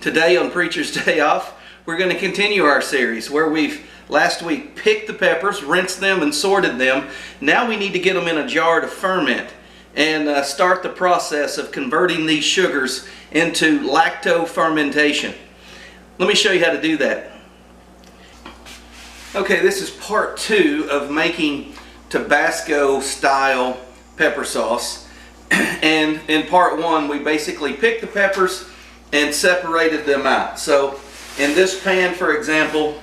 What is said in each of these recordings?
Today on Preacher's Day Off, we're going to continue our series where we've last week picked the peppers, rinsed them, and sorted them. Now we need to get them in a jar to ferment and start the process of converting these sugars into lacto fermentation. Let me show you how to do that. Okay, this is part 2 of making Tabasco style pepper sauce. And in part 1 we basically picked the peppers and separated them out. So in this pan, for example,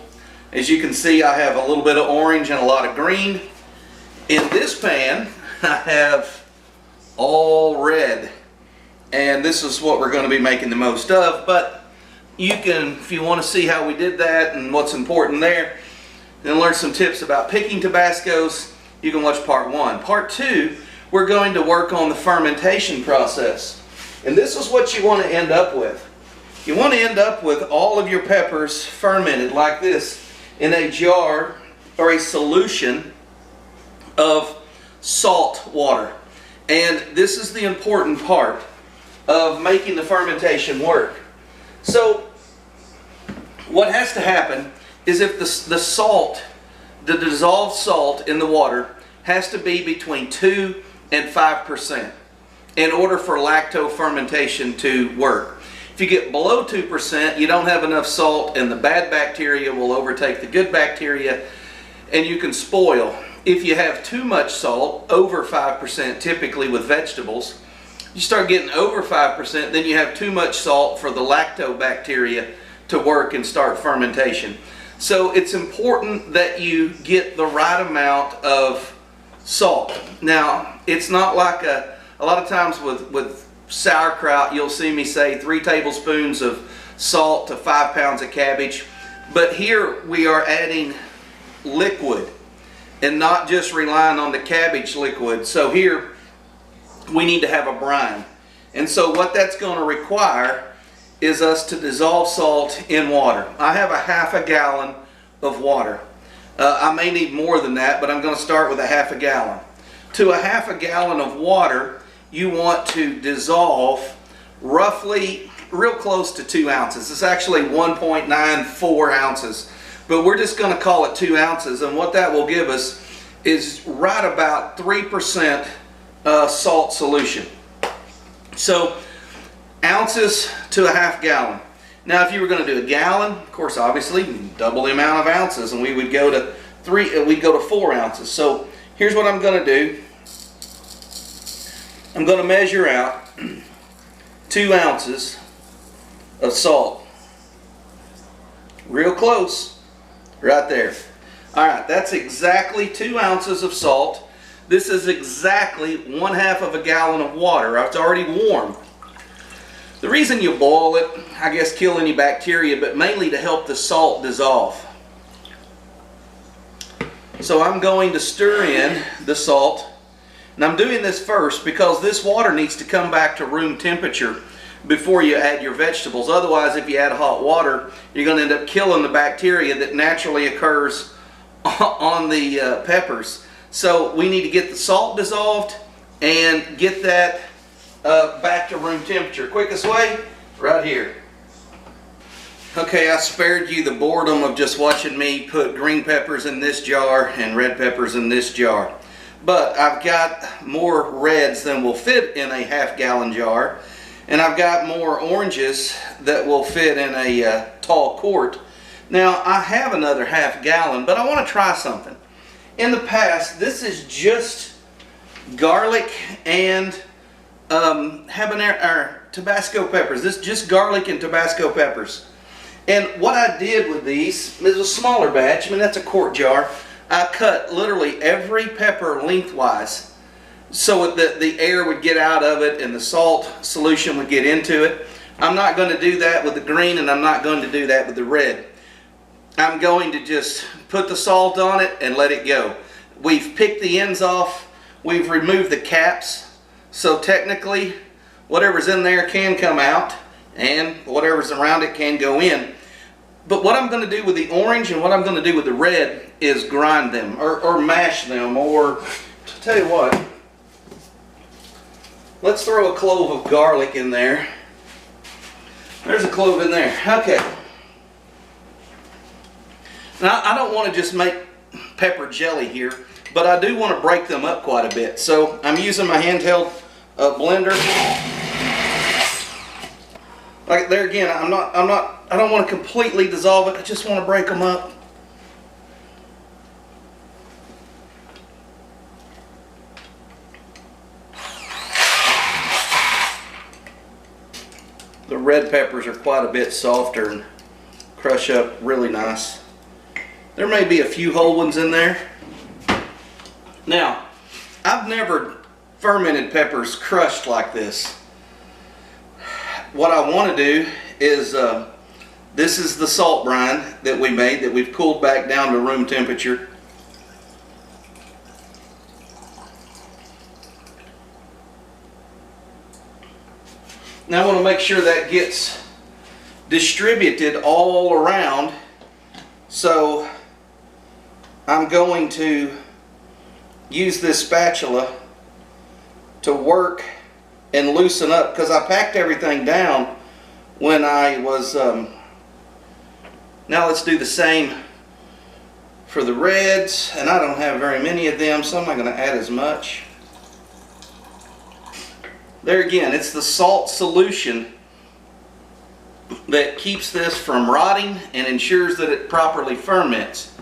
as you can see, I have a little bit of orange and a lot of green. In this pan I have all red, and this is what we're going to be making the most of. But you can, if you want to see how we did that and what's important there and learn some tips about picking Tabascos, you can watch part 1. Part 2, we're going to work on the fermentation process. And this is what you want to end up with. You want to end up with all of your peppers fermented like this in a jar or a solution of salt water. And this is the important part of making the fermentation work. So what has to happen is if the salt, the dissolved salt in the water, has to be between 2 and 5% in order for lacto fermentation to work. If you get below 2%, you don't have enough salt, and the bad bacteria will overtake the good bacteria and you can spoil. If you have too much salt, over 5% typically with vegetables, you start getting over 5%, then you have too much salt for the lactobacteria to work and start fermentation. So it's important that you get the right amount of salt. Now, it's not like a lot of times with sauerkraut, you'll see me say 3 tablespoons of salt to 5 pounds of cabbage. But here we are adding liquid and not just relying on the cabbage liquid. So here we need to have a brine. And so what that's going to require is us to dissolve salt in water. I have a half a gallon of water. I may need more than that, but I'm going to start with a half a gallon. To a half a gallon of water, you want to dissolve roughly real close to 2 ounces. It's actually 1.94 ounces, but we're just going to call it 2 ounces. And what that will give us is right about 3% salt solution. So ounces to a half gallon. Now if you were going to do a gallon, of course obviously double the amount of ounces, and we would go to 4 ounces. So here's what I'm going to do. I'm going to measure out 2 ounces of salt. Real close, right there. Alright, that's exactly 2 ounces of salt. This is exactly 1/2 of a gallon of water. It's already warm. The reason you boil it, I guess, kill any bacteria, but mainly to help the salt dissolve. So I'm going to stir in the salt. And I'm doing this first because this water needs to come back to room temperature before you add your vegetables. Otherwise, if you add hot water, you're going to end up killing the bacteria that naturally occurs on the peppers. So we need to get the salt dissolved and get that back to room temperature. Quickest way, right here. Okay, I spared you the boredom of just watching me put green peppers in this jar and red peppers in this jar. But I've got more reds than will fit in a half-gallon jar, and I've got more oranges that will fit in a tall quart. Now I have another half gallon, but I want to try something. In the past, this is just garlic and habanero or Tabasco peppers. This is just garlic and Tabasco peppers. And what I did with these is a smaller batch. I mean, that's a quart jar. I cut literally every pepper lengthwise so that the air would get out of it and the salt solution would get into it. I'm not going to do that with the green, and I'm not going to do that with the red. I'm going to just put the salt on it and let it go. We've picked the ends off. We've removed the caps. So technically, whatever's in there can come out, and whatever's around it can go in. But what I'm going to do with the orange and what I'm going to do with the red is grind them or mash them, or to tell you what, let's throw a clove of garlic in there. There's a clove in there. Okay. Now, I don't want to just make pepper jelly here, but I do want to break them up quite a bit. So I'm using my handheld blender. Like there again, I don't want to completely dissolve it. I just want to break them up. The red peppers are quite a bit softer and crush up really nice. There may be a few whole ones in there. Now, I've never fermented peppers crushed like this. What I want to do is, this is the salt brine that we made that we've cooled back down to room temperature. Now I want to make sure that gets distributed all around. So I'm going to use this spatula to work and loosen up, because I packed everything down when I was, now let's do the same for the reds, and I don't have very many of them, so I'm not going to add as much. There again, it's the salt solution that keeps this from rotting and ensures that it properly ferments.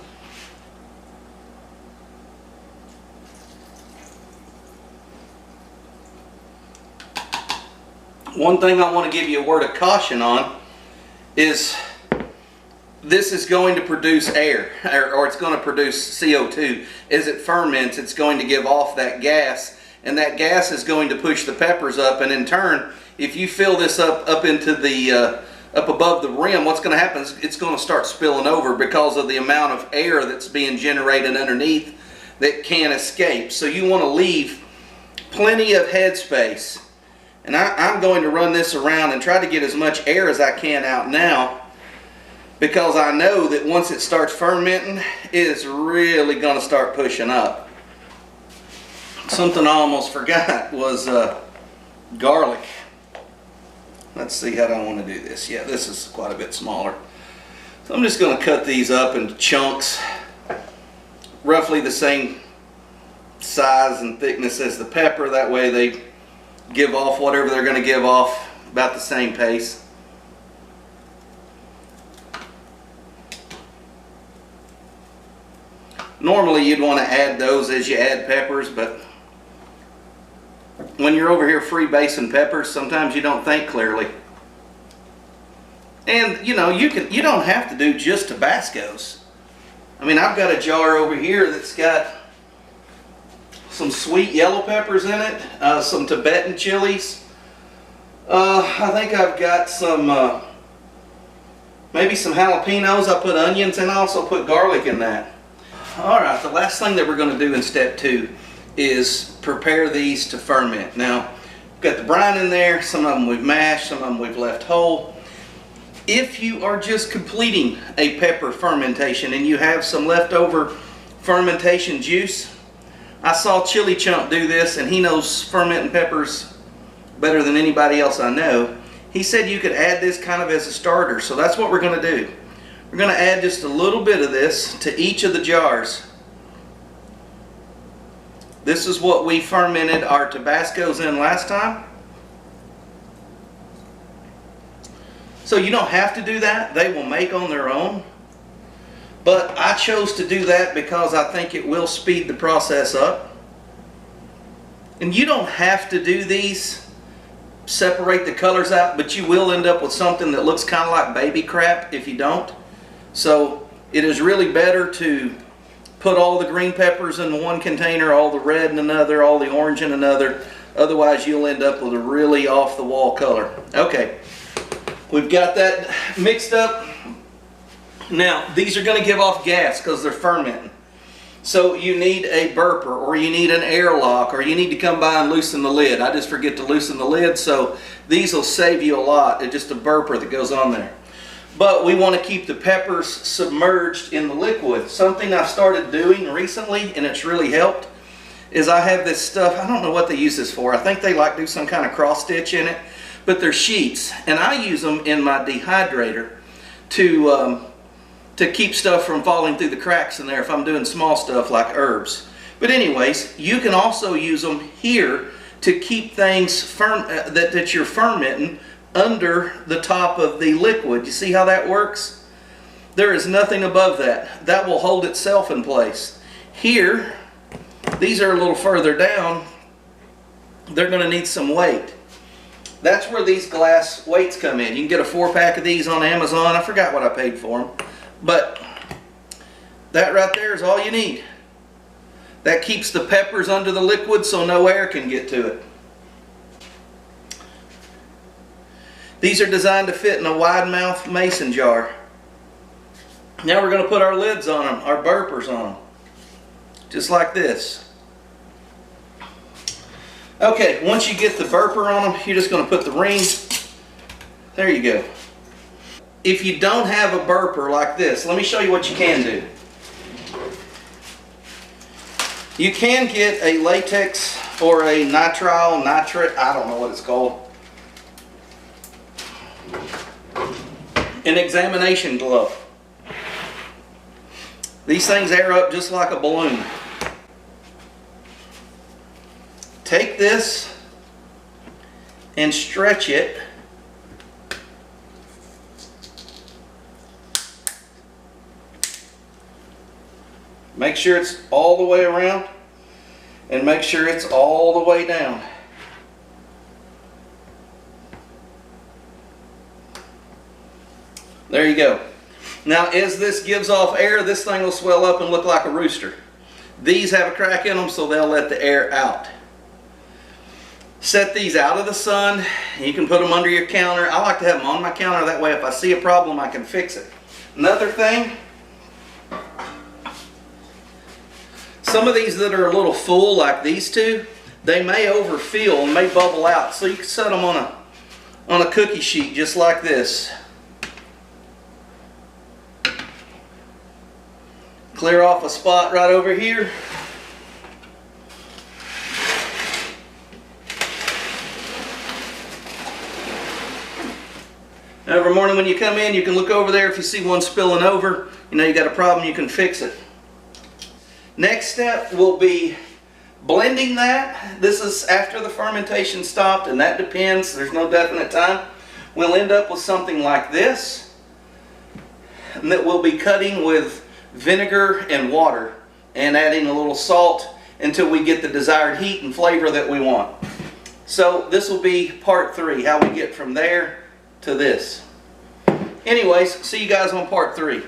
One thing I want to give you a word of caution on is this is going to produce air, or it's going to produce CO2. As it ferments, it's going to give off that gas, and that gas is going to push the peppers up, and in turn, if you fill this up into the up above the rim, what's going to happen is it's going to start spilling over because of the amount of air that's being generated underneath that can't escape. So you want to leave plenty of headspace. And I'm going to run this around and try to get as much air as I can out now, because I know that once it starts fermenting, it's really going to start pushing up. Something I almost forgot was garlic. Let's see how I want to do this. Yeah, this is quite a bit smaller. So I'm just going to cut these up into chunks, roughly the same size and thickness as the pepper. That way they give off whatever they're going to give off about the same pace. Normally you'd want to add those as you add peppers, but when you're over here free-basing peppers, sometimes you don't think clearly. And you know, you don't have to do just Tabascos. I mean, I've got a jar over here that's got some sweet yellow peppers in it, some Tibetan chilies. I think I've got some, maybe some jalapenos. I put onions and I also put garlic in that. Alright, the last thing that we're going to do in step 2 is prepare these to ferment. Now, we've got the brine in there, some of them we've mashed, some of them we've left whole. If you are just completing a pepper fermentation and you have some leftover fermentation juice, I saw Chili Chump do this, and he knows fermenting peppers better than anybody else I know. He said you could add this kind of as a starter, so that's what we're going to do. We're going to add just a little bit of this to each of the jars. This is what we fermented our Tabascos in last time. So you don't have to do that. They will make on their own. But I chose to do that because I think it will speed the process up. And you don't have to do these, separate the colors out, but you will end up with something that looks kind of like baby crap if you don't. So it is really better to put all the green peppers in one container, all the red in another, all the orange in another. Otherwise you'll end up with a really off-the-wall color. Okay, we've got that mixed up. Now, these are going to give off gas because they're fermenting. So you need a burper, or you need an airlock, or you need to come by and loosen the lid. I just forget to loosen the lid, so these will save you a lot. It's just a burper that goes on there. But we want to keep the peppers submerged in the liquid. Something I started doing recently, and it's really helped, is I have this stuff. I don't know what they use this for. I think they like do some kind of cross stitch in it. but they're sheets, and I use them in my dehydrator to keep stuff from falling through the cracks in there if I'm doing small stuff like herbs. But anyways, you can also use them here to keep things firm that you're fermenting under the top of the liquid. You see how that works? There is nothing above that. That will hold itself in place. Here, these are a little further down. They're going to need some weight. That's where these glass weights come in. You can get a 4-pack of these on Amazon. I forgot what I paid for them. But that right there is all you need. That keeps the peppers under the liquid so no air can get to it. These are designed to fit in a wide mouth mason jar. Now we're going to put our lids on them, our burpers on them. Just like this. Okay, once you get the burper on them, you're just going to put the ring. There you go. If you don't have a burper like this, let me show you what you can do. You can get a latex or a nitrile, nitrate, I don't know what it's called. An examination glove. These things air up just like a balloon. Take this and stretch it. Make sure it's all the way around and make sure it's all the way down. There you go. Now as this gives off air, this thing will swell up and look like a rooster. These have a crack in them, so they'll let the air out. Set these out of the sun. You can put them under your counter. I like to have them on my counter, that way if I see a problem I can fix it. Another thing, some of these that are a little full, like these two, they may overfill and may bubble out. So you can set them on a cookie sheet just like this. Clear off a spot right over here. Every morning when you come in, you can look over there. If you see one spilling over, you know you got a problem, you can fix it. Next step will be blending that. This is after the fermentation stopped, and that depends. There's no definite time. We'll end up with something like this, and that we'll be cutting with vinegar and water and adding a little salt until we get the desired heat and flavor that we want. So this will be part 3, how we get from there to this. Anyways, see you guys on part 3.